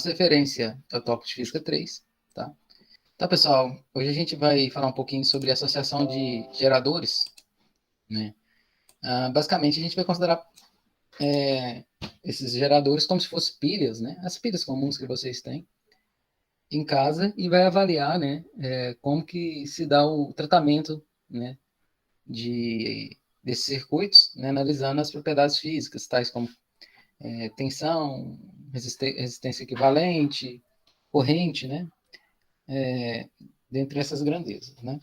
nossa referência é o tópico de Física 3, tá? Então, pessoal, hoje a gente vai falar um pouquinho sobre associação de geradores, né? Basicamente, a gente vai considerar esses geradores como se fossem pilhas, né? As pilhas comuns que vocês têm em casa e vai avaliar, né, como que se dá o tratamento, né, desses circuitos, né, analisando as propriedades físicas, tais como tensão, resistência equivalente, corrente, né, dentre essas grandezas, né.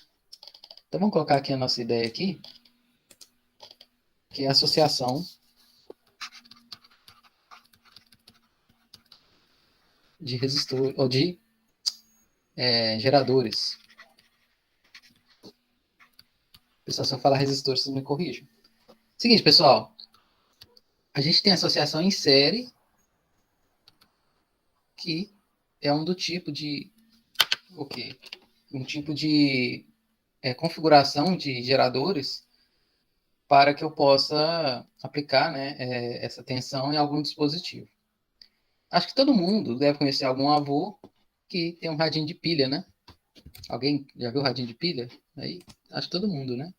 Então vamos colocar aqui a nossa ideia aqui, que é a associação de resistores ou de geradores. O pessoal só fala resistores, vocês me corrijam. Seguinte, pessoal, a gente tem associação em série, que é um do tipo de o quê? Um tipo de configuração de geradores para que eu possa aplicar, né, essa tensão em algum dispositivo. Acho que todo mundo deve conhecer algum avô que tem um radinho de pilha, né? Alguém já viu o radinho de pilha? Aí, acho que todo mundo, né?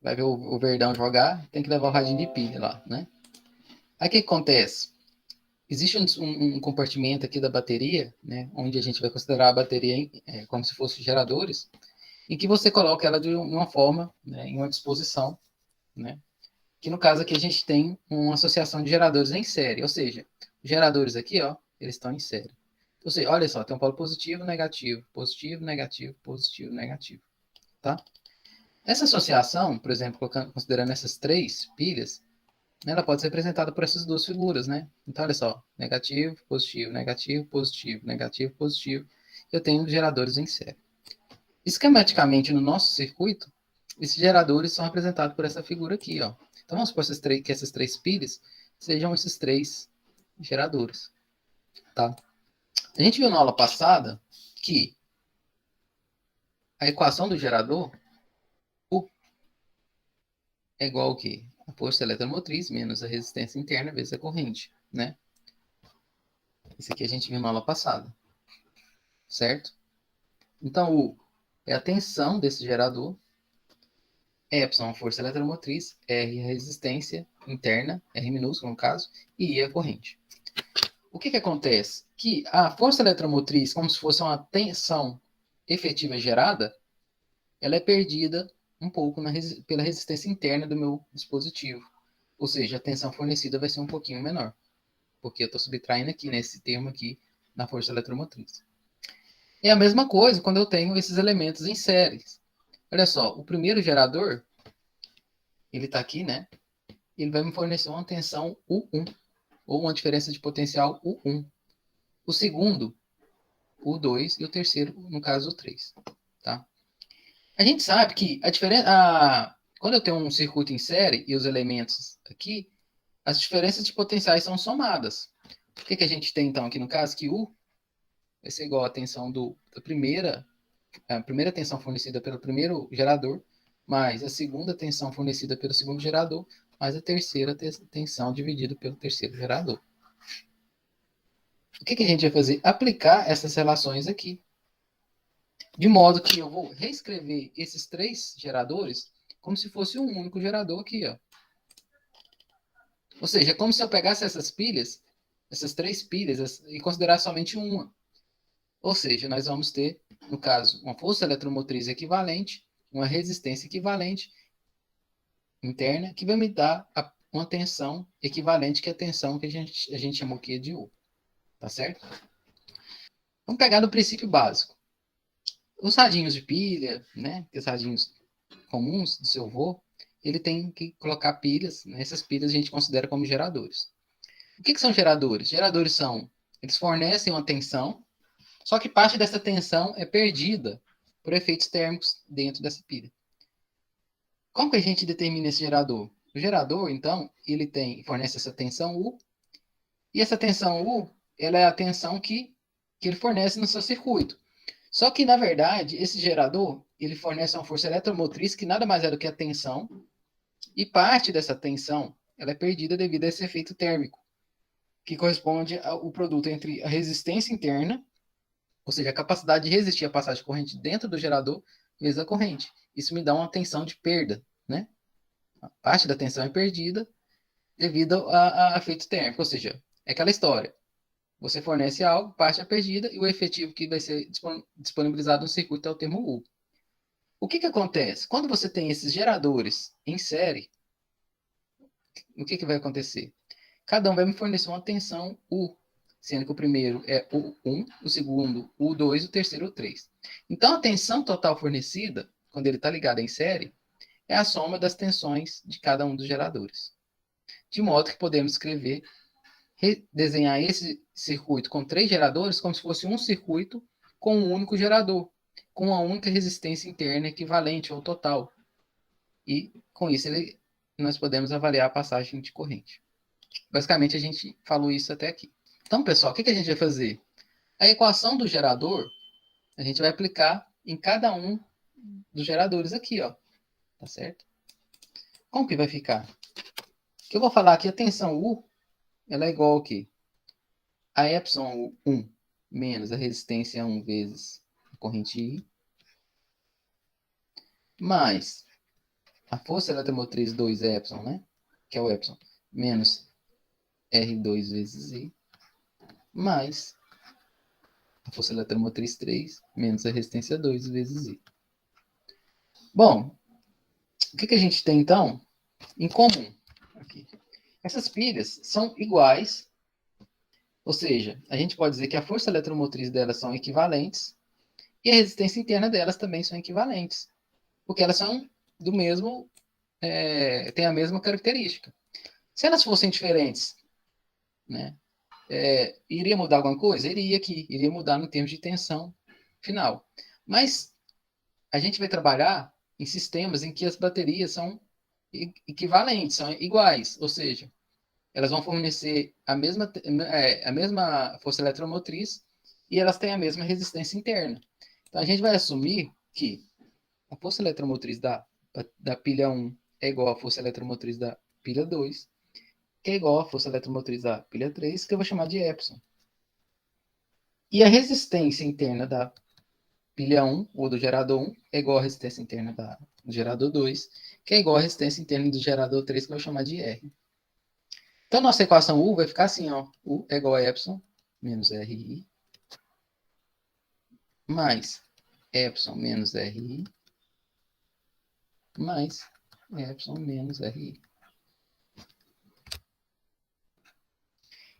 Vai ver o Verdão jogar, tem que levar o radinho de pilha lá, né? Aí o que acontece? Existe um compartimento aqui da bateria, né? Onde a gente vai considerar a bateria como se fosse geradores, em que você coloca ela de uma forma, né, em uma disposição, né? Que no caso aqui a gente tem uma associação de geradores em série, ou seja, os geradores aqui, ó, eles estão em série. Ou seja, olha só, tem um polo positivo, negativo, positivo, negativo, positivo, negativo, tá? Essa associação, por exemplo, considerando essas três pilhas, né, ela pode ser representada por essas duas figuras, né? Então, olha só, negativo, positivo, negativo, positivo, negativo, positivo. Eu tenho geradores em série. Esquematicamente, no nosso circuito, esses geradores são representados por essa figura aqui, ó. Então, vamos supor que essas três pilhas sejam esses três geradores, tá? A gente viu na aula passada que a equação do gerador U é igual ao quê? A força eletromotriz menos a resistência interna vezes a corrente, né? Isso aqui a gente viu na aula passada, certo? Então, U é a tensão desse gerador, Epsilon a força eletromotriz, R a resistência interna, R minúsculo no caso, e I a corrente. O que acontece? Que a força eletromotriz, como se fosse uma tensão efetiva gerada, ela é perdida um pouco pela resistência interna do meu dispositivo. Ou seja, a tensão fornecida vai ser um pouquinho menor, porque eu estou subtraindo aqui, nesse termo aqui, na força eletromotriz. É a mesma coisa quando eu tenho esses elementos em séries. Olha só, o primeiro gerador, ele está aqui, né? Ele vai me fornecer uma tensão U1, ou uma diferença de potencial U1. O segundo, U2, e o terceiro, no caso, o 3. Tá? A gente sabe que a diferença. Quando eu tenho um circuito em série e os elementos aqui, as diferenças de potenciais são somadas. O que a gente tem, então, aqui no caso? Que U vai ser igual à tensão a primeira tensão fornecida pelo primeiro gerador, mais a segunda tensão fornecida pelo segundo gerador, mais a terceira tensão dividida pelo terceiro gerador. O que a gente vai fazer? Aplicar essas relações aqui. De modo que eu vou reescrever esses três geradores como se fosse um único gerador aqui, ó. Ou seja, é como se eu pegasse essas pilhas, essas três pilhas, e considerar somente uma. Ou seja, nós vamos ter, no caso, uma força eletromotriz equivalente, uma resistência equivalente interna, que vai me dar uma tensão equivalente, que é a tensão que a gente chamou aqui de U. Tá certo? Vamos pegar no princípio básico. Os radinhos de pilha, né? Os radinhos comuns do seu avô, ele tem que colocar pilhas. Né? Essas pilhas a gente considera como geradores. O que são geradores? Geradores eles fornecem uma tensão, só que parte dessa tensão é perdida por efeitos térmicos dentro dessa pilha. Como que a gente determina esse gerador? O gerador, então, ele fornece essa tensão U, e essa tensão U, ela é a tensão que ele fornece no seu circuito. Só que, na verdade, esse gerador, ele fornece uma força eletromotriz que nada mais é do que a tensão, e parte dessa tensão, ela é perdida devido a esse efeito térmico. que corresponde ao produto entre a resistência interna, ou seja, a capacidade de resistir à passagem de corrente dentro do gerador, vezes a corrente. Isso me dá uma tensão de perda, né? A parte da tensão é perdida devido a efeito térmico, ou seja, é aquela história. Você fornece algo, parte é perdida, e o efetivo que vai ser disponibilizado no circuito é o termo U. O que acontece? Quando você tem esses geradores em série, o que vai acontecer? Cada um vai me fornecer uma tensão U, sendo que o primeiro é U1, o segundo U2, o terceiro U3. Então, a tensão total fornecida, quando ele está ligado em série, é a soma das tensões de cada um dos geradores. De modo que podemos escrever, desenhar esse circuito com 3 geradores como se fosse um circuito com um único gerador, com uma única resistência interna equivalente ou total. E, com isso, nós podemos avaliar a passagem de corrente. Basicamente, a gente falou isso até aqui. Então, pessoal, o que a gente vai fazer? A equação do gerador, a gente vai aplicar em cada um dos geradores aqui, ó. Tá certo? Como que vai ficar? O que eu vou falar aqui, a tensão U, ela é igual ao quê? A epsilon 1 menos a resistência 1 vezes a corrente I, mais a força eletromotriz 2 epsilon, né? Que é o epsilon, menos R2 vezes I, mais a força eletromotriz 3 menos a resistência 2 vezes I. Bom, o que a gente tem, então, em comum aqui? Essas pilhas são iguais, ou seja, a gente pode dizer que a força eletromotriz delas são equivalentes e a resistência interna delas também são equivalentes, porque elas são do mesmo, têm a mesma característica. Se elas fossem diferentes, né, iria mudar alguma coisa? Iria mudar no termos de tensão final. Mas a gente vai trabalhar em sistemas em que as baterias são equivalentes, são iguais, ou seja, elas vão fornecer a mesma força eletromotriz e elas têm a mesma resistência interna. Então a gente vai assumir que a força eletromotriz da pilha 1 é igual à força eletromotriz da pilha 2, que é igual à força eletromotriz da pilha 3, que eu vou chamar de epsilon. E a resistência interna da pilha 1, ou do gerador 1, é igual à resistência interna do gerador 2, que é igual à resistência interna do gerador 3, que eu vou chamar de R. Então, nossa equação U vai ficar assim, ó. U é igual a epsilon menos RI, mais epsilon menos RI, mais epsilon menos RI.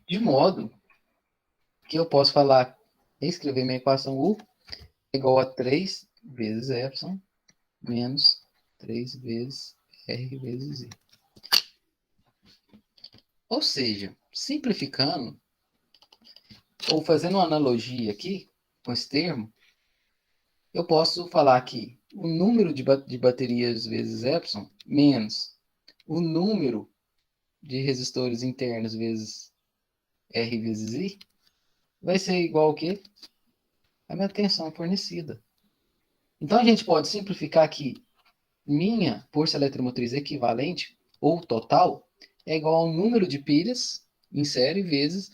De modo que eu posso falar, escrever minha equação U é igual a 3 vezes epsilon menos 3 vezes R vezes I. Ou seja, simplificando, ou fazendo uma analogia aqui com esse termo, eu posso falar que o número de baterias vezes epsilon menos o número de resistores internos vezes R vezes I vai ser igual ao quê? A minha tensão fornecida. Então a gente pode simplificar que minha força eletromotriz equivalente ou total é igual ao número de pilhas em série vezes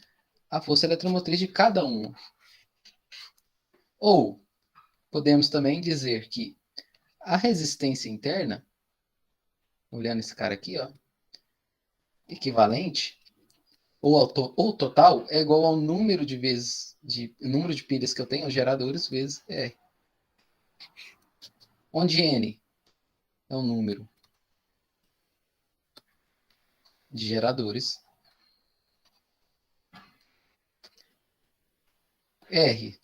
a força eletromotriz de cada uma. Ou podemos também dizer que a resistência interna, olhando esse cara aqui, ó, equivalente, ou total, é igual ao número de vezes, número de pilhas que eu tenho, geradores, vezes R. Onde N é o número de geradores, R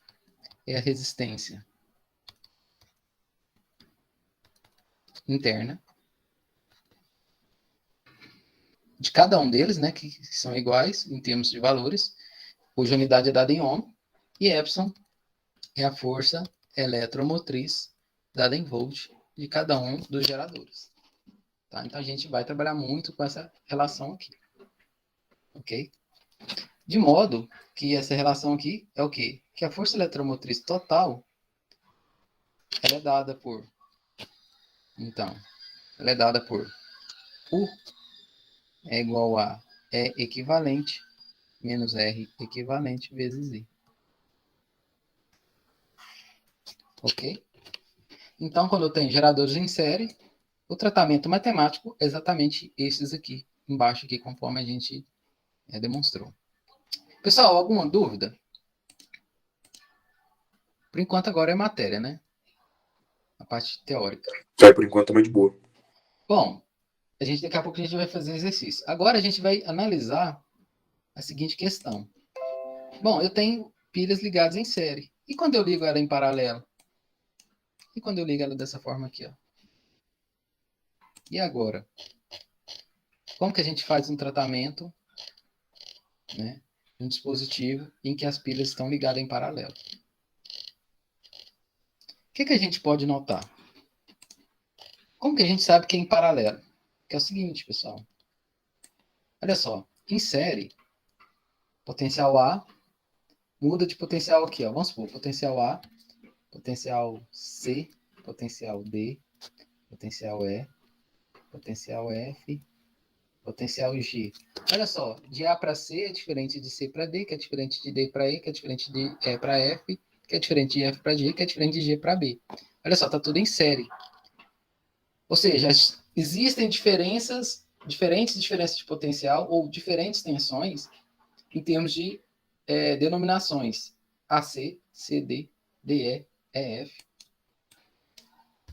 é a resistência interna de cada um deles, né, que são iguais em termos de valores, cuja unidade é dada em ohm, e epsilon é a força eletromotriz dada em volt de cada um dos geradores. Tá? Então a gente vai trabalhar muito com essa relação aqui. Ok? De modo que essa relação aqui é o quê? Que a força eletromotriz total ela é dada por. Então, ela é dada por U é igual a E equivalente menos R equivalente vezes I. Ok? Então, quando eu tenho geradores em série, o tratamento matemático é exatamente esses aqui, embaixo aqui, conforme a gente demonstrou. Pessoal, alguma dúvida? Por enquanto agora é matéria, né? A parte teórica. Por enquanto tá mais de boa. Bom, daqui a pouco a gente vai fazer exercício. Agora a gente vai analisar a seguinte questão. Bom, eu tenho pilhas ligadas em série. E quando eu ligo ela em paralelo? E quando eu ligo ela dessa forma aqui, ó? E agora? Como que a gente faz um tratamento, né, de um dispositivo em que as pilhas estão ligadas em paralelo? O que a gente pode notar? Como que a gente sabe que é em paralelo? Que é o seguinte, pessoal. Olha só, em série, potencial A muda de potencial aqui, ó. Vamos supor, potencial A, potencial C, potencial D, potencial E, potencial F, potencial G. Olha só, de A para C é diferente de C para D, que é diferente de D para E, que é diferente de E para F, que é diferente de F para G, que é diferente de G para B. Olha só, tá tudo em série. Ou seja, existem diferentes diferenças de potencial ou diferentes tensões em termos de denominações AC, CD, DE, EF,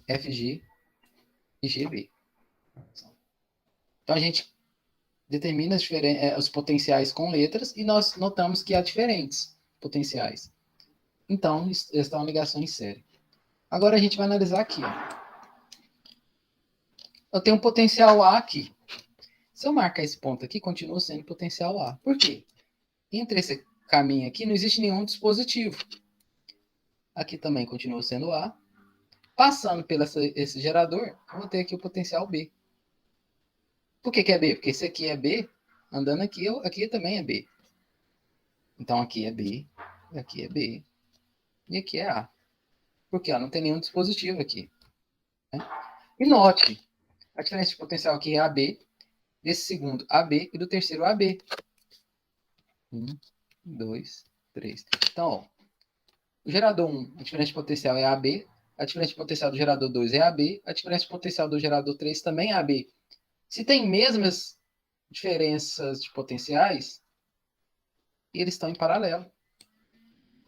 FG e GB. Então a gente determina os potenciais com letras e nós notamos que há diferentes potenciais. Então, está uma ligação em série. Agora a gente vai analisar aqui. Ó. Eu tenho um potencial A aqui. Se eu marcar esse ponto aqui, continua sendo potencial A. Por quê? Entre esse caminho aqui não existe nenhum dispositivo. Aqui também continua sendo A. Passando por esse gerador, eu vou ter aqui o potencial B. Por que é B? Porque esse aqui é B, andando aqui, aqui também é B. Então aqui é B, aqui é B, e aqui é A. Porque ó, não tem nenhum dispositivo aqui. Né? E note, a diferença de potencial aqui é AB, desse segundo AB e do terceiro AB. 1, 2, 3. Então, ó, o gerador 1, a diferença de potencial é AB, a diferença de potencial do gerador 2 é AB, a diferença de potencial do gerador 3 também é AB. Se tem mesmas diferenças de potenciais, eles estão em paralelo.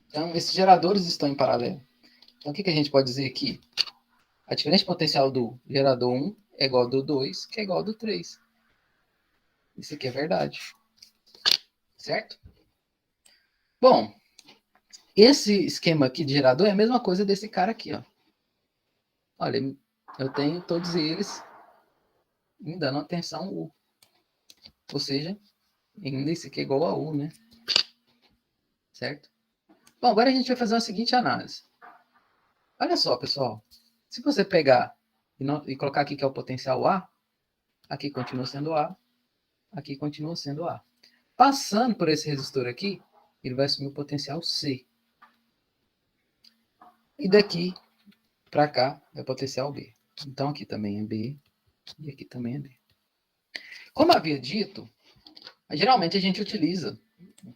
Então, esses geradores estão em paralelo. Então, o que a gente pode dizer aqui? A diferença de potencial do gerador 1 é igual ao do 2, que é igual ao do 3. Isso aqui é verdade. Certo? Bom, esse esquema aqui de gerador é a mesma coisa desse cara aqui, ó. Olha, eu tenho todos eles me dando uma tensão U. Ou seja, ainda isso aqui é igual a U, né? Certo? Bom, agora a gente vai fazer a seguinte análise. Olha só, pessoal. Se você pegar e colocar aqui que é o potencial A, aqui continua sendo A, aqui continua sendo A. Passando por esse resistor aqui, ele vai assumir o potencial C. E daqui para cá é o potencial B. Então aqui também é B e aqui também é B. Como havia dito, geralmente a gente utiliza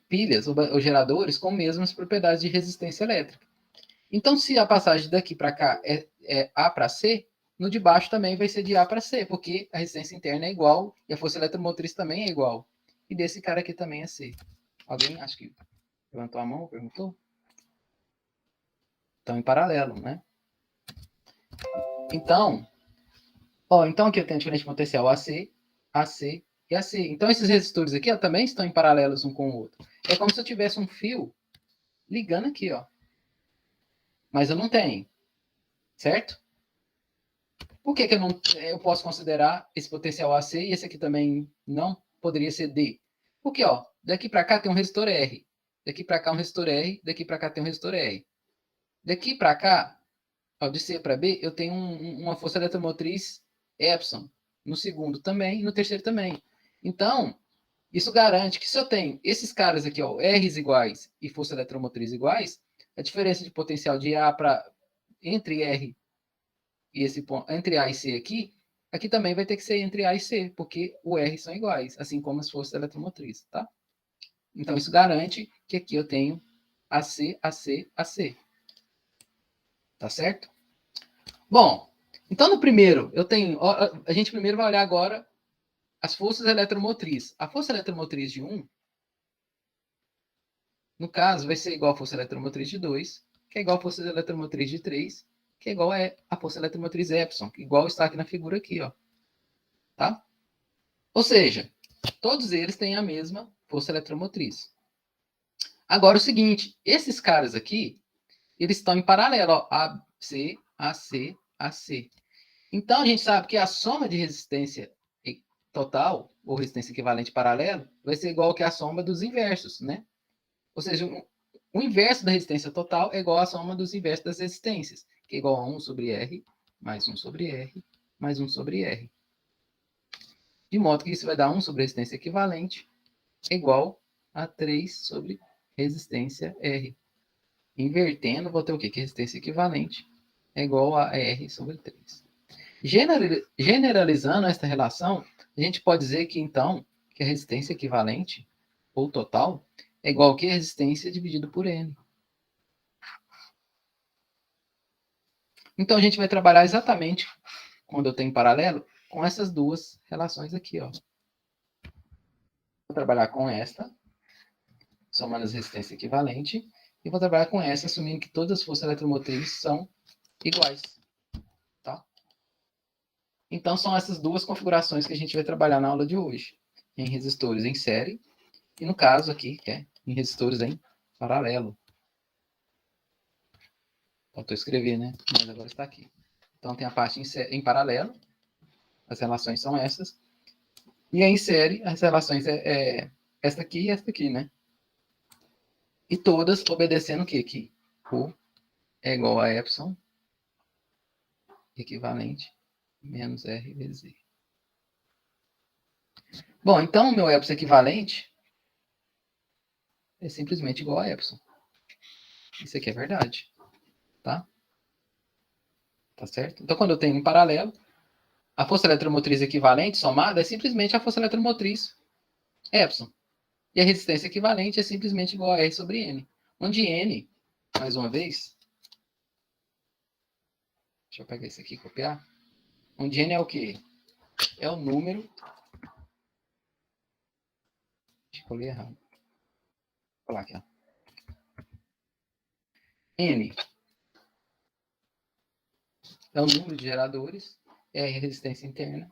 pilhas ou geradores com mesmas propriedades de resistência elétrica. Então, se a passagem daqui para cá é A para C, no de baixo também vai ser de A para C, porque a resistência interna é igual e a força eletromotriz também é igual. E desse cara aqui também é C. Alguém, acho que levantou a mão, perguntou? Estão em paralelo, né? Então, então aqui eu tenho a diferença de potencial AC, AC e AC. Então, esses resistores aqui também estão em paralelos um com o outro. É como se eu tivesse um fio ligando aqui, ó. Mas eu não tenho, certo? Por que eu posso considerar esse potencial AC e esse aqui também não poderia ser D? Porque, ó, daqui para cá tem um resistor R. Daqui para cá um resistor R. Daqui para cá tem um resistor R. Daqui para cá, ó, de C para B, eu tenho uma força eletromotriz Epson. No segundo também, no terceiro também. Então, isso garante que se eu tenho esses caras aqui, ó, R's iguais e força eletromotriz iguais, a diferença de potencial de A para entre R e esse ponto, entre A e C aqui, aqui também vai ter que ser entre A e C, porque o R são iguais, assim como as forças eletrimotrizes, tá? Então, isso garante que aqui eu tenho AC, AC, AC. Tá certo? Bom, então no primeiro, eu tenho. A gente primeiro vai olhar agora as forças eletromotrizes. A força eletromotriz de 1, no caso, vai ser igual à força eletromotriz de 2, que é igual à força eletromotriz de 3, que é igual a força eletromotriz Epsilon, que igual está aqui na figura aqui, ó. Tá? Ou seja, todos eles têm a mesma força eletromotriz. Agora, o seguinte, esses caras aqui, eles estão em paralelo, ó, AC, AC, AC. Então, a gente sabe que a soma de resistência total, ou resistência equivalente paralelo, vai ser igual que a soma dos inversos, né? Ou seja, o inverso da resistência total é igual à soma dos inversos das resistências, que é igual a 1 sobre R, mais 1 sobre R, mais 1 sobre R. De modo que isso vai dar 1 sobre resistência equivalente, igual a 3 sobre resistência R. Invertendo, vou ter o quê? Que resistência equivalente é igual a R sobre 3. Generalizando esta relação, a gente pode dizer que, então, que a resistência equivalente, ou total, é igual a que resistência dividido por N. Então, a gente vai trabalhar exatamente, quando eu tenho paralelo, com essas duas relações aqui, ó. Vou trabalhar com esta, somando as resistências equivalentes, e vou trabalhar com essa, assumindo que todas as forças eletromotrizes são iguais. Tá? Então, são essas duas configurações que a gente vai trabalhar na aula de hoje. Em resistores em série, e no caso aqui, que é em resistores em paralelo. Faltou escrever, né? Mas agora está aqui. Então, tem a parte em paralelo, as relações são essas. E em série, as relações é esta aqui e esta aqui, né? E todas obedecendo o quê? Que U é igual a Epsilon equivalente menos R vezes Z. Bom, então o meu Epsilon equivalente é simplesmente igual a Epsilon. Isso aqui é verdade. Tá? Tá certo? Então, quando eu tenho em paralelo, a força eletromotriz equivalente somada é simplesmente a força eletromotriz Epsilon. E a resistência equivalente é simplesmente igual a R sobre N. Onde N, mais uma vez, deixa eu pegar isso aqui e copiar. Onde N é o quê? É o número. Deixa eu ler errado. Vou falar aqui, ó. N é o número de geradores, R a resistência interna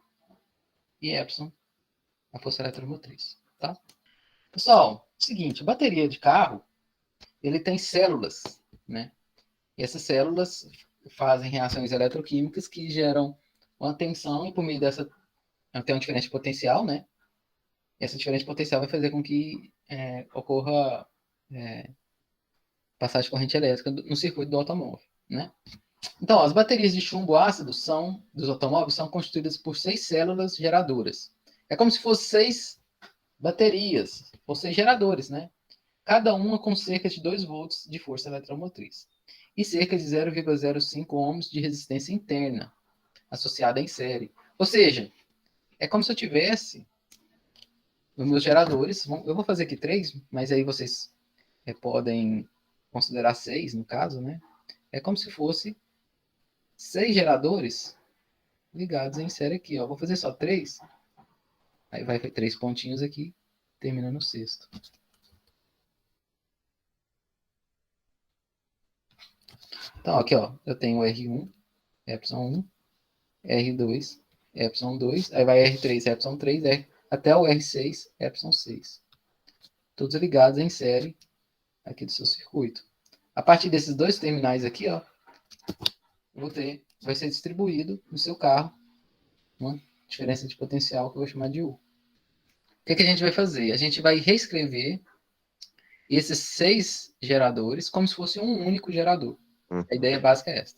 e Epsilon a força eletromotriz. Tá? Pessoal, seguinte, a bateria de carro ele tem células, né? E essas células fazem reações eletroquímicas que geram uma tensão e por meio dessa tem uma diferença de potencial, né? E essa diferença de potencial vai fazer com que ocorra passagem de corrente elétrica no circuito do automóvel, né? Então, as baterias de chumbo ácido dos automóveis são constituídas por 6 células geradoras. É como se fossem 6 baterias, ou 6 geradores, né? Cada uma com cerca de 2 volts de força eletromotriz e cerca de 0,05 ohms de resistência interna, associada em série. Ou seja, é como se eu tivesse os meus geradores, eu vou fazer aqui 3, mas aí vocês podem considerar 6, no caso, né? É como se fosse 6 geradores ligados em série aqui, ó. Vou fazer só 3, aí vai 3 pontinhos aqui, termina no sexto. Então, aqui, ó, eu tenho R1, Epsilon 1, R2, Epsilon 2, aí vai R3, Epsilon 3, até o R6, Epsilon 6. Todos ligados em série aqui do seu circuito. A partir desses dois terminais aqui, ó, vai ser distribuído no seu carro uma diferença de potencial que eu vou chamar de U. O que a gente vai fazer? A gente vai reescrever esses 6 geradores como se fosse um único gerador. A ideia básica é essa.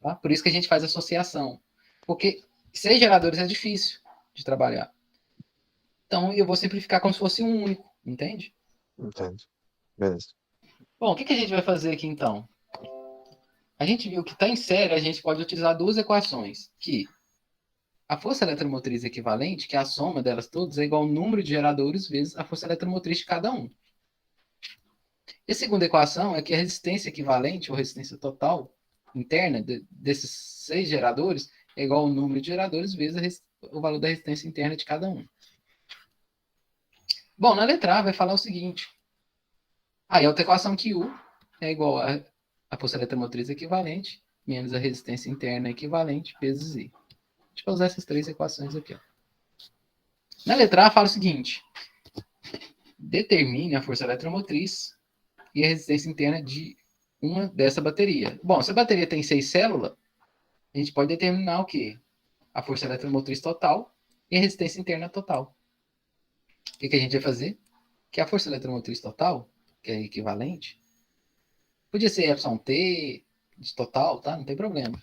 Tá? Por isso que a gente faz associação. Porque 6 geradores é difícil de trabalhar. Então, eu vou simplificar como se fosse um único, entende? Entendo. Beleza. Bom, o que a gente vai fazer aqui, então? A gente viu que está em série, a gente pode utilizar duas equações, que a força eletromotriz equivalente, que é a soma delas todas, é igual ao número de geradores vezes a força eletromotriz de cada um. E a segunda equação é que a resistência equivalente, ou resistência total interna desses 6 geradores, é igual ao número de geradores vezes o valor da resistência interna de cada um. Bom, na letra A vai falar o seguinte. Aí a outra equação que U é igual a força eletromotriz equivalente menos a resistência interna equivalente vezes I. Deixa eu usar essas 3 equações aqui. Ó. Na letra A fala o seguinte. Determine a força eletromotriz e a resistência interna de uma dessa bateria. Bom, se a bateria tem 6 células, a gente pode determinar o quê? A força eletromotriz total e a resistência interna total. O que a gente vai fazer? Que a força eletromotriz total, que é equivalente, podia ser εT de total, tá? Não tem problema.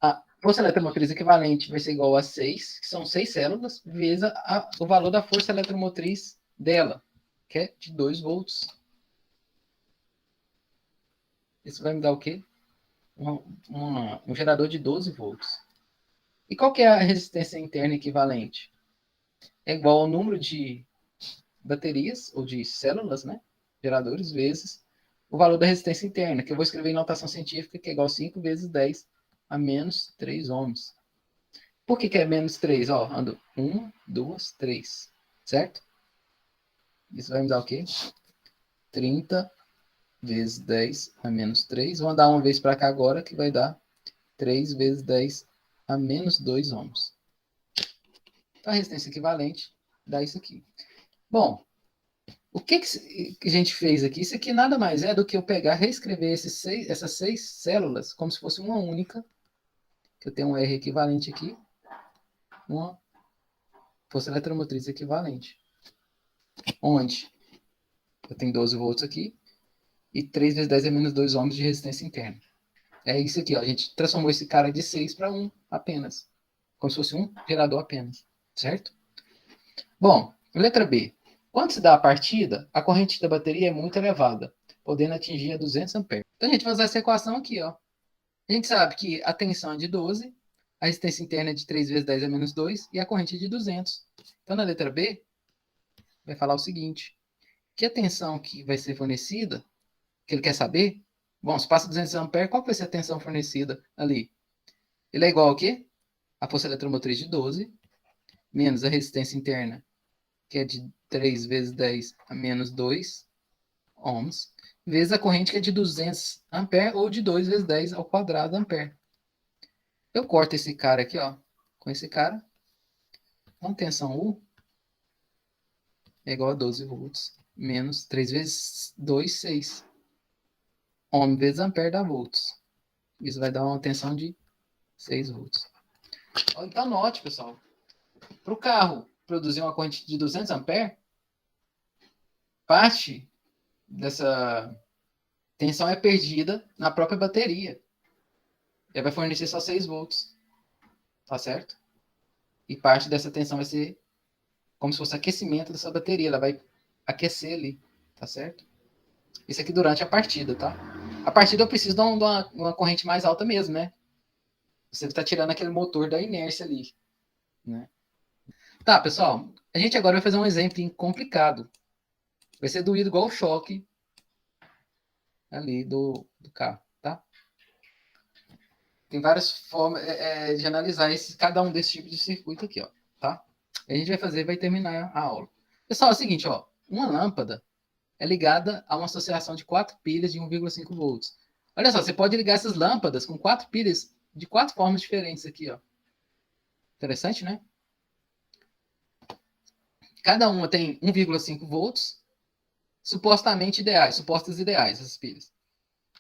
A força eletromotriz equivalente vai ser igual a 6, que são 6 células, vezes o valor da força eletromotriz dela, que é de 2 volts. Isso vai me dar o quê? Um gerador de 12 volts. E qual que é a resistência interna equivalente? É igual ao número de baterias, ou de células, né? Geradores, vezes o valor da resistência interna, que eu vou escrever em notação científica, que é igual a 5 vezes 10 a menos 3 ohms. Por que é menos 3? Ó, ando 1, 2, 3. Certo? Isso vai me dar o quê? 30 vezes 10 a menos 3. Vou andar uma vez para cá agora, que vai dar 3 vezes 10 a menos 2 ohms. Então, a resistência equivalente dá isso aqui. Bom, o que a gente fez aqui? Isso aqui nada mais é do que eu pegar, reescrever essas 6 células como se fosse uma única, que eu tenho um R equivalente aqui, uma força eletromotriz equivalente. Onde eu tenho 12 volts aqui e 3 vezes 10 é menos 2 ohms de resistência interna. É isso aqui, ó. A gente transformou esse cara de 6 para 1 apenas. Como se fosse um gerador apenas. Certo? Bom, letra B. Quando se dá a partida, a corrente da bateria é muito elevada, podendo atingir a 200 amperes. Então a gente vai usar essa equação aqui, ó. A gente sabe que a tensão é de 12, a resistência interna é de 3 vezes 10 é menos 2 e a corrente é de 200. Então na letra B, vai falar o seguinte, que a tensão que vai ser fornecida, que ele quer saber, bom, se passa 200 amperes, qual vai ser a tensão fornecida ali? Ele é igual ao quê? A força eletromotriz de 12, menos a resistência interna, que é de 3 vezes 10 a menos 2 ohms, vezes a corrente que é de 200 amperes, ou de 2 vezes 10 ao quadrado ampere. Eu corto esse cara aqui, ó, com esse cara. Então, tensão U é igual a 12 volts, menos 3 vezes 2, 6. Ohm vezes ampere dá volts. Isso vai dar uma tensão de 6 volts. Então, note, pessoal, para o carro produzir uma corrente de 200 amperes, parte dessa tensão é perdida na própria bateria. Ele vai fornecer só 6 volts. Tá certo? E parte dessa tensão vai ser como se fosse aquecimento dessa bateria. Ela vai aquecer ali. Tá certo? Isso aqui durante a partida, tá? A partida eu preciso de uma corrente mais alta mesmo, né? Você está tirando aquele motor da inércia ali. Né? Tá, pessoal. A gente agora vai fazer um exemplo complicado. Vai ser doído igual o choque ali do carro, tá? Tem várias formas de analisar cada um desses tipos de circuito aqui, ó, tá? A gente vai fazer, vai terminar a aula. Pessoal, é o seguinte, ó, uma lâmpada é ligada a uma associação de 4 pilhas de 1,5 volts. Olha só, você pode ligar essas lâmpadas com 4 pilhas de 4 formas diferentes aqui, ó. Interessante, né? Cada uma tem 1,5 volts, supostamente ideais, supostas ideais, essas pilhas.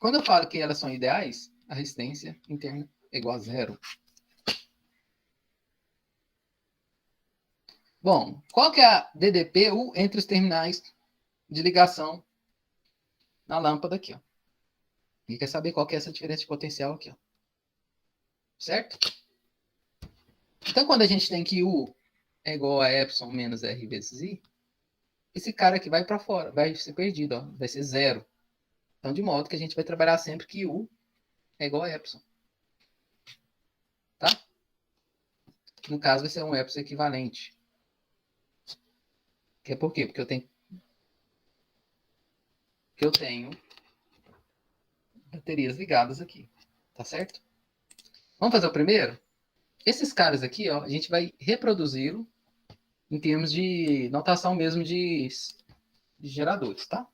Quando eu falo que elas são ideais, a resistência interna é igual a zero. Bom, qual que é a DDPU entre os terminais de ligação na lâmpada aqui, ó? E quer saber qual que é essa diferença de potencial aqui, ó? Certo? Então, quando a gente tem que U é igual a epsilon menos R vezes I, esse cara aqui vai para fora, vai ser perdido, ó, vai ser zero. Então, de modo que a gente vai trabalhar sempre que U é igual a epsilon. Tá? No caso, vai ser um epsilon equivalente. Que é por quê? Porque eu tenho baterias ligadas aqui. Tá certo? Vamos fazer o primeiro? Esses caras aqui, ó, a gente vai reproduzi-lo em termos de notação mesmo de geradores, tá?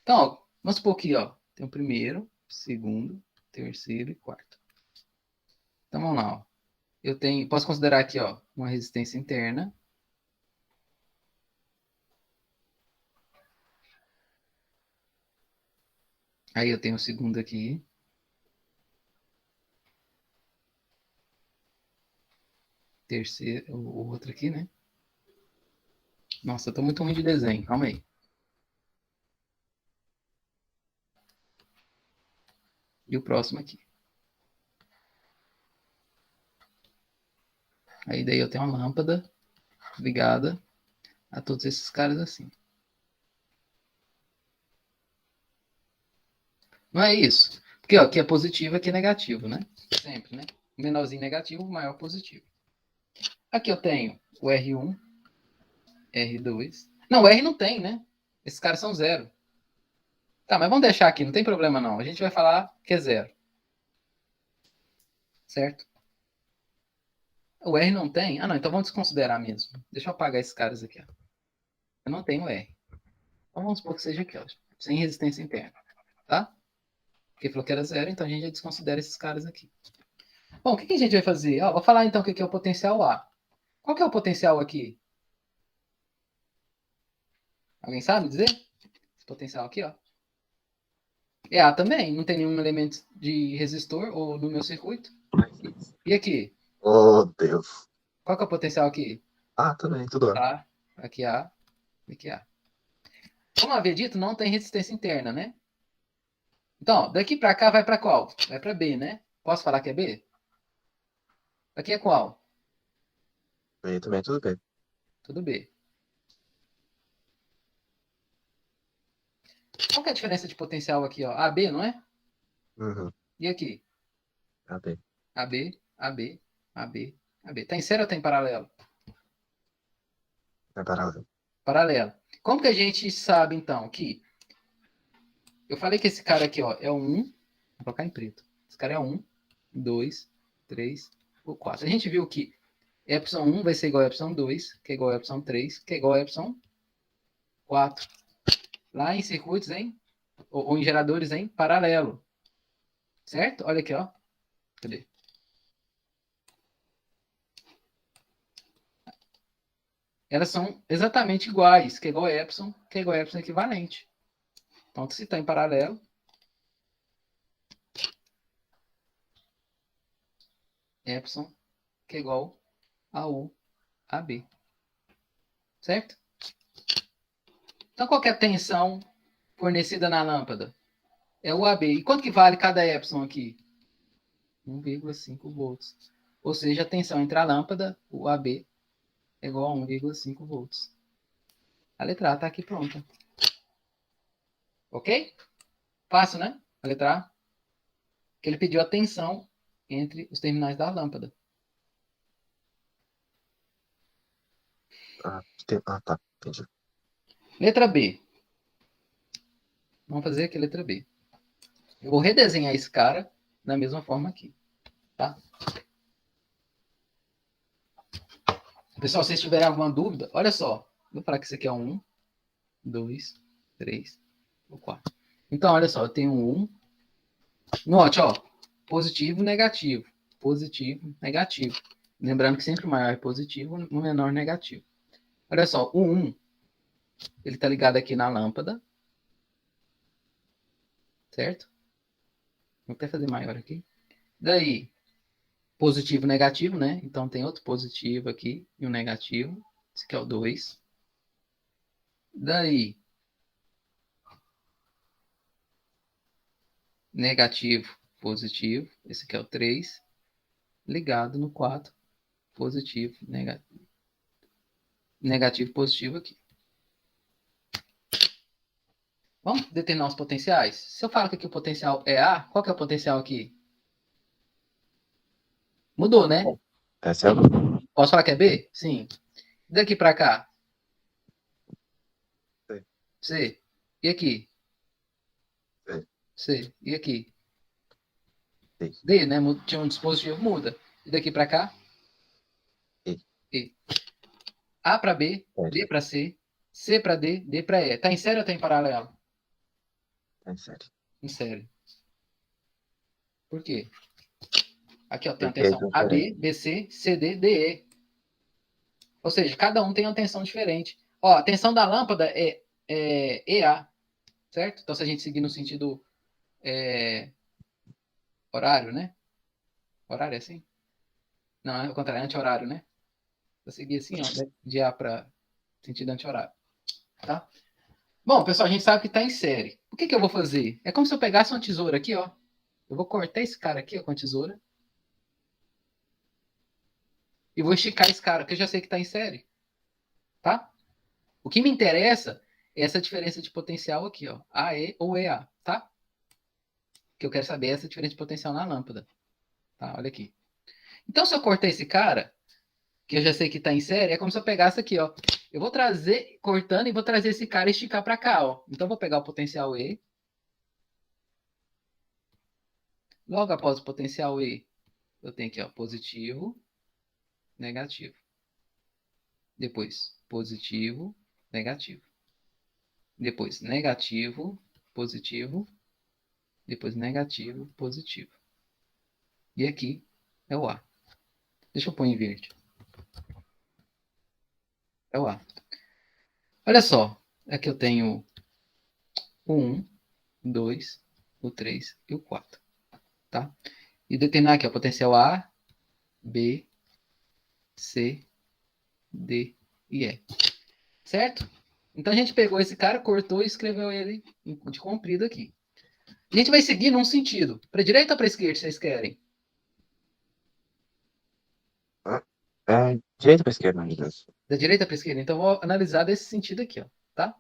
Então, ó, vamos supor aqui, ó, tem o primeiro, segundo, terceiro e quarto. Então, vamos lá, ó. Posso considerar aqui, ó, uma resistência interna. Aí eu tenho o segundo aqui. Terceiro, o outro aqui, né? Nossa, eu tô muito ruim de desenho, calma aí. E o próximo aqui. Aí daí eu tenho uma lâmpada ligada a todos esses caras assim. Não é isso. Porque ó, aqui é positivo, aqui é negativo, né? Sempre, né? Menorzinho negativo, maior positivo. Aqui eu tenho o R1, R2. Não, o R não tem, né? Esses caras são zero. Tá, mas vamos deixar aqui, não tem problema não. A gente vai falar que é zero. Certo? O R não tem? Ah, não, então vamos desconsiderar mesmo. Deixa eu apagar esses caras aqui, ó. Eu não tenho R. Então vamos supor que seja aqui, ó. Sem resistência interna. Tá? Porque falou que era zero, então a gente já desconsidera esses caras aqui. Bom, o que a gente vai fazer? Ó, vou falar então o que é o potencial A. Qual que é o potencial aqui? Alguém sabe dizer? Esse potencial aqui, ó. É A também. Não tem nenhum elemento de resistor ou no meu circuito. E aqui? Oh, Deus. Qual que é o potencial aqui? Ah, também, tudo bem. A. Aqui A. Aqui A. Como havia dito, não tem resistência interna, né? Então, daqui para cá vai para qual? Vai para B, né? Posso falar que é B? Aqui é qual? Bem, também, tudo bem. Tudo B. Qual que é a diferença de potencial aqui, ó? AB, não é? Uhum. E aqui? Tá bem. AB, AB, AB, AB. Tá em série ou tá em paralelo? Vai parar. Paralelo. Como que a gente sabe, então, que... Eu falei que esse cara aqui, ó, é o 1. Vou colocar em preto. Esse cara é 1, 2, 3, ou 4. A gente viu que epsilon 1 vai ser igual a epsilon 2, que é igual a epsilon 3, que é igual a epsilon 4. Lá em circuitos, ou em geradores em paralelo. Certo? Olha aqui, ó. Cadê? Elas são exatamente iguais, que é igual a epsilon, que é igual a epsilon equivalente. Então, se está em paralelo, epsilon, que é igual a U, a B. Certo? Então, qual que é a tensão fornecida na lâmpada? É o AB. E quanto que vale cada epsilon aqui? 1,5 volts. Ou seja, a tensão entre a lâmpada, o AB, é igual a 1,5 volts. A letra A está aqui pronta. Ok? Fácil, né? A letra A. Que ele pediu a tensão entre os terminais da lâmpada. Tá. Entendi. Letra B. Vamos fazer aqui a letra B. Eu vou redesenhar esse cara da mesma forma aqui. Tá? Pessoal, se vocês tiverem alguma dúvida, olha só. Vou falar que isso aqui é 1, 2, 3, 4. Então, olha só, eu tenho 1. Note, ó. Positivo, negativo. Positivo, negativo. Lembrando que sempre o maior é positivo, o menor negativo. Olha só, o 1, ele está ligado aqui na lâmpada. Certo? Vou até fazer maior aqui. Daí, positivo, negativo, né? Então tem outro positivo aqui e um negativo. Esse aqui é o 2. Daí, negativo, positivo. Esse aqui é o 3. Ligado no 4. Positivo, negativo. Negativo, positivo aqui. Vamos determinar os potenciais? Se eu falo que aqui o potencial é A, qual que é o potencial aqui? Mudou, né? Essa é a... Posso falar que é B? Sim. Daqui para cá? C. C. E aqui? C. C. E aqui? D. D, né? Tinha um dispositivo, muda. E daqui para cá? E. E. A para B, Série. B para C, C para D, D para E. Tá em série ou tá em paralelo? Tá em série. Em série. Por quê? Aqui, ó, tem a Porque é tensão diferente. AB, BC, CD, DE. Ou seja, cada um tem uma tensão diferente. Ó, a tensão da lâmpada é EA, certo? Então, se a gente seguir no sentido horário, né? Horário é assim? Não, é o contrário, é anti-horário, né? Eu seguir assim, ó, de A para sentido anti-horário, tá? Bom, pessoal, a gente sabe que está em série. O que que eu vou fazer? É como se eu pegasse uma tesoura aqui, ó. Eu vou cortar esse cara aqui, ó, com a tesoura. E vou esticar esse cara, que eu já sei que está em série, tá? O que me interessa é essa diferença de potencial aqui, ó. AE ou EA, tá? Que eu quero saber é essa diferença de potencial na lâmpada. Tá? Olha aqui. Então, se eu cortar esse cara, que eu já sei que está em série, é como se eu pegasse aqui, ó. Eu vou trazer, cortando, e vou trazer esse cara e esticar para cá, ó. Então, eu vou pegar o potencial E. Logo após o potencial E, eu tenho aqui, ó, positivo, negativo. Depois, positivo, negativo. Depois, negativo, positivo. Depois, negativo, positivo. E aqui é o A. Deixa eu pôr em verde. É o A. Olha só. Aqui eu tenho o 1, 2, o 3 e o 4. Tá? E determinar aqui o potencial A, B, C, D e E. Certo? Então a gente pegou esse cara, cortou e escreveu ele de comprido aqui. A gente vai seguir num sentido. Para direita ou para esquerda, vocês querem? Ah, é direita pra esquerda, meu Deus. Da direita para esquerda. Então eu vou analisar desse sentido aqui, ó, tá?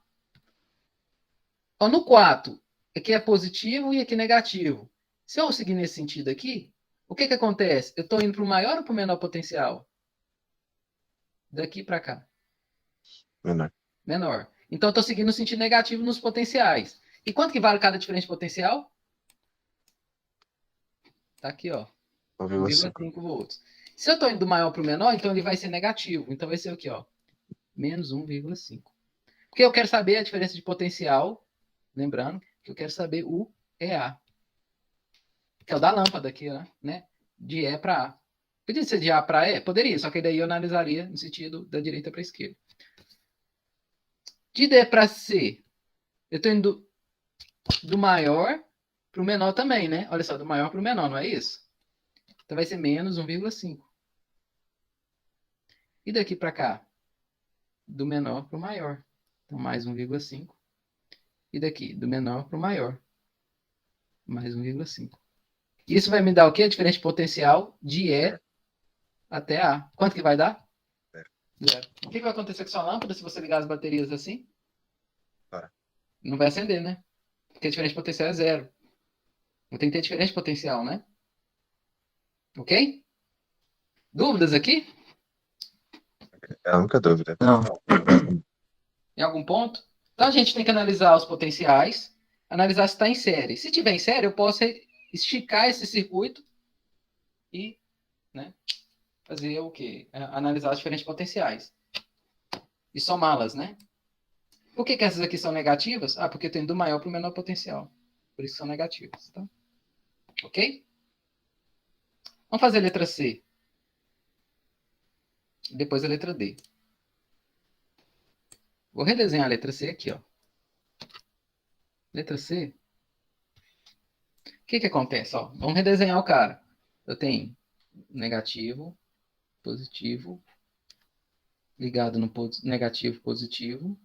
Ó, no 4, aqui é positivo e aqui negativo. Se eu seguir nesse sentido aqui, o que que acontece? Eu estou indo para o maior ou para o menor potencial? Daqui para cá. Menor. Menor. Então eu estou seguindo o sentido negativo nos potenciais. E quanto que vale cada diferente potencial? Tá aqui, ó. 1,5. 1,5 volts. Se eu estou indo do maior para o menor, então ele vai ser negativo. Então vai ser o quê, ó? Menos 1,5. Porque eu quero saber a diferença de potencial. Lembrando que eu quero saber o EA. Que é o da lâmpada aqui, né? De E para A. Podia ser de A para E? Poderia, só que daí eu analisaria no sentido da direita para a esquerda. De D para C, eu estou indo do maior para o menor também, né? Olha só, do maior para o menor, não é isso? Então vai ser menos 1,5. E daqui para cá? Do menor para o maior. Então mais 1,5. E daqui? Do menor para o maior. Mais 1,5. Isso vai me dar o quê? A diferença de potencial de E até A. Quanto que vai dar? Zero. O que vai acontecer com sua lâmpada se você ligar as baterias assim? Para. Não vai acender, né? Porque a diferença de potencial é zero. Eu tenho que ter diferença de potencial, né? Ok? Dúvidas aqui? É a única dúvida. Não. Em algum ponto? Então a gente tem que analisar os potenciais, analisar se está em série. Se tiver em série, eu posso esticar esse circuito e, né, fazer o quê? Analisar as diferentes potenciais e somá-las, né? Por que que essas aqui são negativas? Ah, porque tem do maior para o menor potencial. Por isso são negativas, tá? Ok? Vamos fazer a letra C. Depois a letra D. Vou redesenhar a letra C aqui, ó. Letra C. O que que acontece? Ó, vamos redesenhar o cara. Eu tenho negativo, positivo, ligado no negativo, positivo.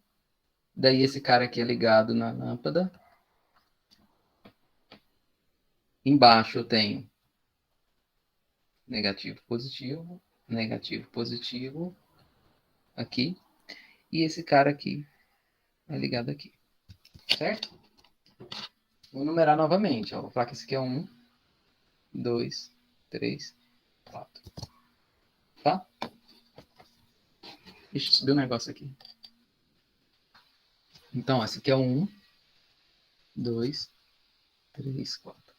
Daí esse cara aqui é ligado na lâmpada. Embaixo eu tenho negativo, positivo, aqui. E esse cara aqui é ligado aqui. Certo? Vou numerar novamente. Ó. Vou falar que esse aqui é 1, 2, 3, 4. Tá? Deixa eu subir um negócio aqui. Então, esse aqui é o 1, 2, 3, 4.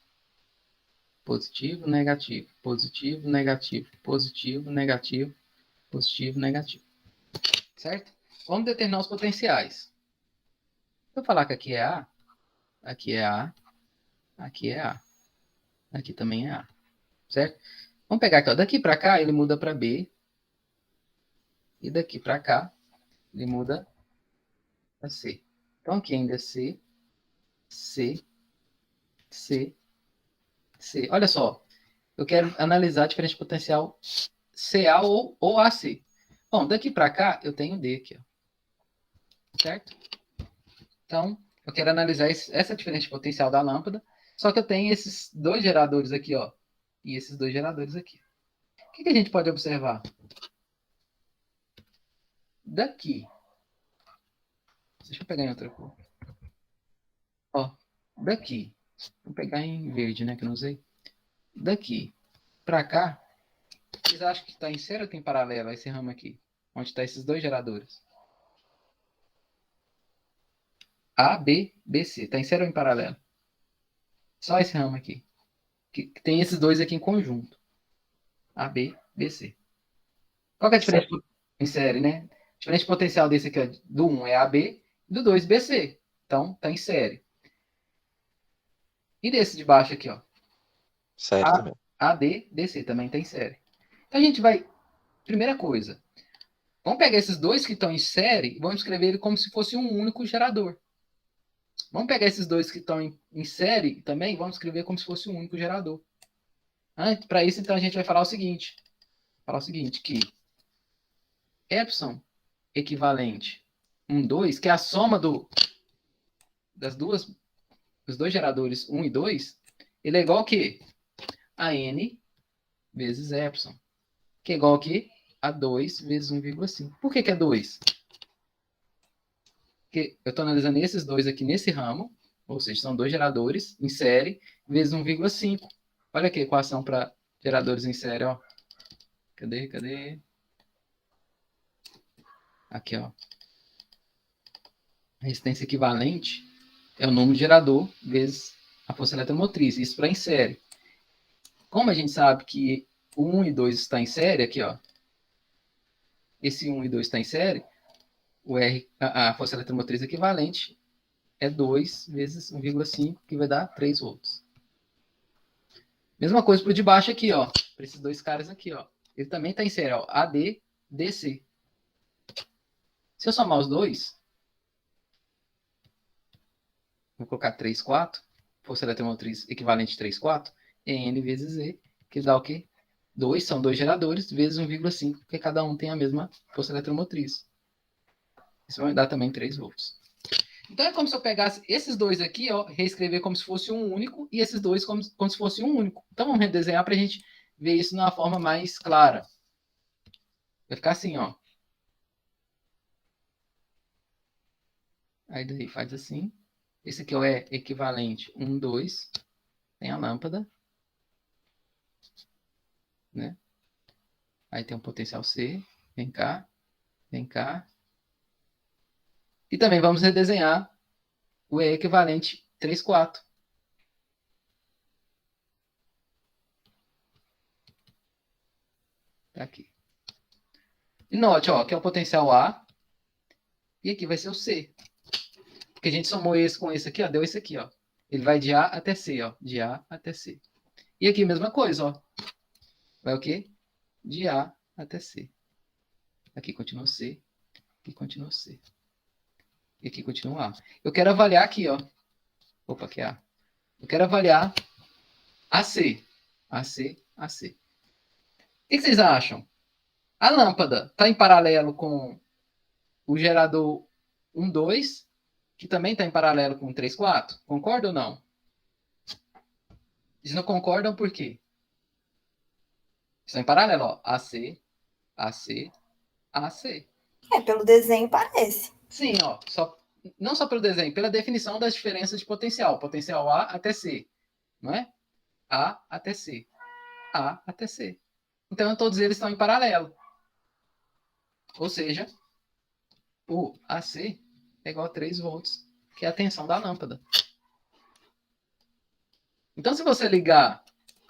Positivo, negativo, positivo, negativo, positivo, negativo, positivo, negativo. Certo? Vamos determinar os potenciais. Se eu falar que aqui é A, aqui é A, aqui é A, aqui também é A. Certo? Vamos pegar aqui, ó. Daqui para cá ele muda para B, e daqui para cá ele muda para C. Então aqui ainda é C, C, C, C. Olha só, eu quero analisar a diferença de potencial CA ou AC. Bom, daqui para cá eu tenho D aqui, ó. Certo? Então, eu quero analisar essa diferença de potencial da lâmpada, só que eu tenho esses dois geradores aqui, ó, e esses dois geradores aqui. O que a gente pode observar? Daqui. Deixa eu pegar em outra cor. Ó, daqui. Vou pegar em verde, né, que eu não usei. Daqui para cá, vocês acham que está em série ou tem paralelo esse ramo aqui? Onde está esses dois geradores? A, B, B, C. Está em série ou em paralelo? Só esse ramo aqui. Que tem esses dois aqui em conjunto. A, B, B, C. Qual que é a diferença em série, né? A diferença de potencial desse aqui, ó, do 1 é AB e do 2 BC. Então, está em série. E desse de baixo aqui, ó. Sério também. AD, DC também tem série. Então, a gente vai... Primeira coisa. Vamos pegar esses dois que estão em série e vamos escrever ele como se fosse um único gerador. Vamos pegar esses dois que estão em série também e vamos escrever como se fosse um único gerador. Para isso, então, a gente vai falar o seguinte. Que epsilon equivalente 1, 2, que é a soma dos dois geradores 1 e 2, ele é igual a quê? A n vezes epsilon, que é igual a quê? A 2 vezes 1,5. Por que é 2? Porque eu estou analisando esses dois aqui nesse ramo, ou seja, são dois geradores em série, vezes 1,5. Olha aqui a equação para geradores em série, ó. Cadê? Aqui, ó. A resistência equivalente é o número de gerador vezes a força eletromotriz. Isso para em série. Como a gente sabe que o 1 e 2 está em série, aqui, ó. Esse 1 e 2 está em série, o R, a força eletromotriz equivalente é 2 vezes 1,5, que vai dar 3 volts. Mesma coisa para o de baixo aqui, ó. Para esses dois caras aqui, ó. Ele também está em série, ó. AD, DC. Se eu somar os dois, vou colocar 3, 4, força eletromotriz equivalente a 3, 4, é N vezes Z, que dá o quê? 2, são dois geradores, vezes 1,5, porque cada um tem a mesma força eletromotriz. Isso vai dar também 3 volts. Então é como se eu pegasse esses dois aqui, ó, reescrever como se fosse um único, e esses dois como se fosse um único. Então vamos redesenhar para a gente ver isso de uma forma mais clara. Vai ficar assim, ó. Aí daí faz assim. Esse aqui é equivalente 1, 2. Tem a lâmpada. Né? Aí tem um potencial C. Vem cá. Vem cá. E também vamos redesenhar o E equivalente 3, 4. Tá aqui. E note, ó, que é o potencial A. E aqui vai ser o C. Porque a gente somou esse com esse aqui, ó. Deu esse aqui, ó. Ele vai de A até C, ó. De A até C. E aqui, mesma coisa, ó. Vai o quê? De A até C. Aqui continua C. Aqui continua C. E aqui continua A. Eu quero avaliar aqui, ó. Opa, aqui é A. Eu quero avaliar AC. AC, AC. O que vocês acham? A lâmpada está em paralelo com o gerador 1, 2, que também está em paralelo com o 3, 4? Concorda ou não? Eles não concordam por quê? Estão em paralelo, ó. AC, AC, AC. Pelo desenho parece. Sim, ó. Não só pelo desenho, pela definição das diferenças de potencial. Potencial A até C. Não é? A até C. A até C. Então, todos eles estão em paralelo. Ou seja, O AC é igual a 3 volts, que é a tensão da lâmpada. Então, se você ligar,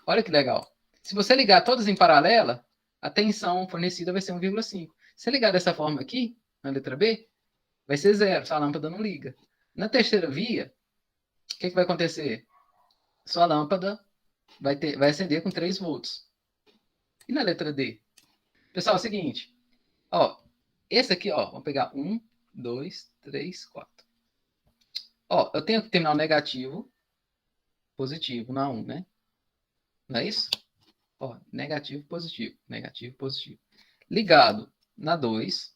olha que legal. Se você ligar todas em paralela, a tensão fornecida vai ser 1,5. Se ligar dessa forma aqui, na letra B, vai ser 0, sua lâmpada não liga. Na terceira via, o que vai acontecer? Sua lâmpada vai acender com 3 volts. E na letra D? Pessoal, é o seguinte. Ó, esse aqui, ó, vamos pegar 1, 2, 3, 4. Ó, eu tenho que terminar o negativo, positivo na 1, né? Não é isso? Ó, negativo, positivo, negativo, positivo. Ligado na 2,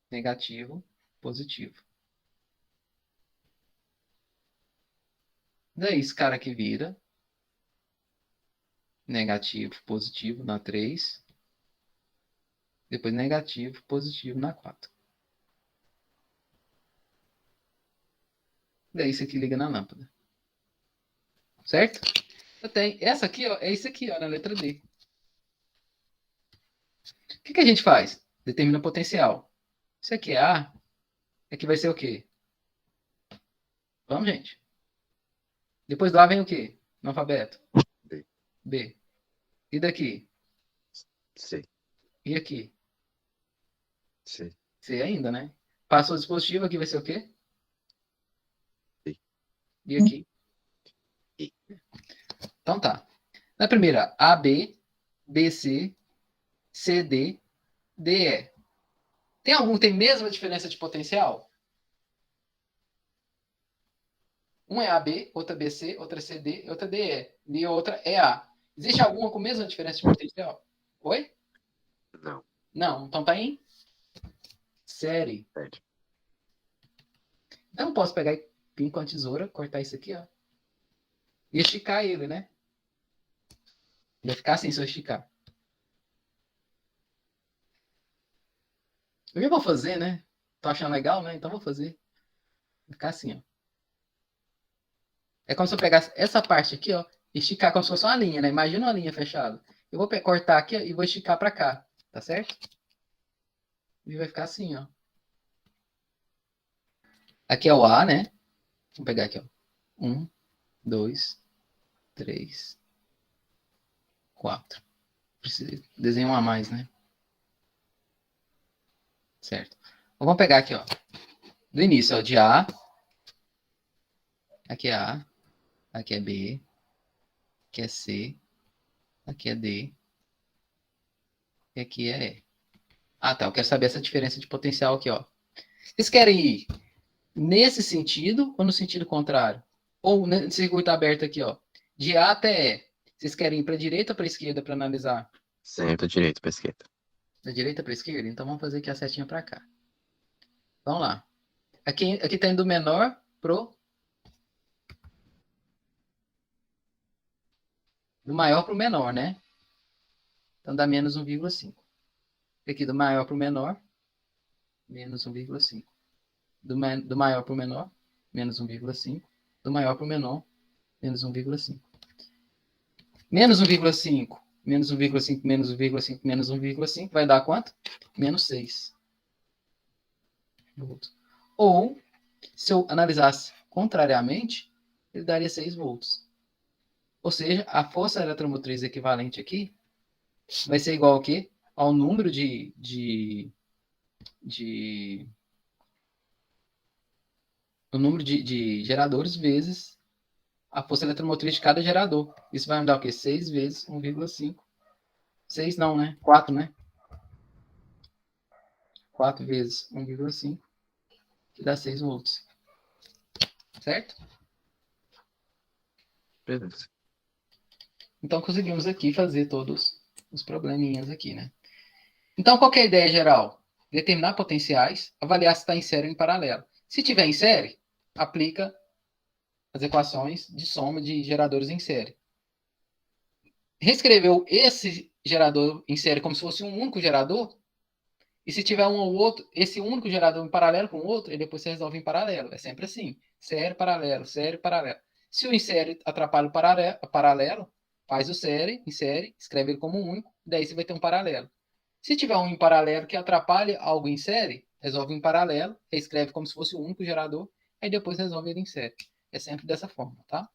negativo, positivo. Daí esse cara aqui vira negativo, positivo na 3. Depois negativo, positivo na 4. Daí isso aqui liga na lâmpada. Certo? Eu tenho essa aqui, ó, é isso aqui, ó, na letra D. O que a gente faz? Determina o potencial. Isso aqui é A. Aqui vai ser o quê? Vamos, gente. Depois do A vem o quê? No alfabeto. B. B. E daqui? C. E aqui? C. C ainda, né? Passou o dispositivo, aqui vai ser o quê? B. E aqui? I. Então tá. Na primeira, AB, BC, CD, DE. Tem mesma diferença de potencial? Um é AB, outra BC, outra CD, outra DE. E outra é A. Existe alguma com mesma diferença de potencial? Oi? Não. Não. Então tá em série. Perde. Então eu posso pegar e vir com a tesoura, cortar isso aqui, ó. E esticar ele, né? Vai ficar assim se eu esticar. Eu já vou fazer, né? Tô achando legal, né? Então vou fazer. Vai ficar assim, ó. É como se eu pegasse essa parte aqui, ó, e esticar como se fosse uma linha, né? Imagina uma linha fechada. Eu vou cortar aqui ó, e vou esticar para cá, tá certo? E vai ficar assim, ó. Aqui é o A, né? Vou pegar aqui, ó. 1, 2, 3, 4. Preciso desenhar um a mais, né? Certo. Então, vamos pegar aqui, ó. Do início, ó, de A. Aqui é A. Aqui é B. Aqui é C. Aqui é D. E aqui é E. Ah, tá. Eu quero saber essa diferença de potencial aqui, ó. Vocês querem ir nesse sentido ou no sentido contrário? Ou nesse circuito aberto aqui, ó. De A até E. Vocês querem ir para a direita ou para a esquerda para analisar? Centro, direito, pra esquerda. Da direita para a esquerda? Então vamos fazer aqui a setinha para cá. Vamos lá. Aqui tá indo do menor pro do maior pro menor, né? Então dá menos 1,5. Aqui do maior pro menor, menos 1,5. Do maior pro menor, menos 1,5. Do maior pro menor, menos 1,5. Menos 1,5, menos 1,5, menos 1,5, menos 1,5 vai dar quanto? Menos 6 volts. Ou, se eu analisasse contrariamente, ele daria 6 volts. Ou seja, a força eletromotriz equivalente aqui vai ser igual ao quê? Ao número o número de geradores vezes a força eletromotriz de cada gerador. Isso vai me dar o quê? 6 vezes 1,5. 6 não, né? 4, né? 4 vezes 1,5, que dá 6 volts. Certo? Beleza. Então conseguimos aqui fazer todos os probleminhas aqui, né? Então qual que é a ideia geral? Determinar potenciais, avaliar se está em série ou em paralelo. Se tiver em série, aplica as equações de soma de geradores em série. Reescreveu esse gerador em série como se fosse um único gerador, e se tiver um ou outro, esse único gerador em paralelo com o outro, e depois você resolve em paralelo. É sempre assim. Série, paralelo. Se o em série atrapalha o paralelo, faz o série, em série, escreve ele como um único, daí você vai ter um paralelo. Se tiver um em paralelo que atrapalha algo em série, resolve em paralelo, reescreve como se fosse o único gerador, aí depois resolve ele em série. É sempre dessa forma, tá?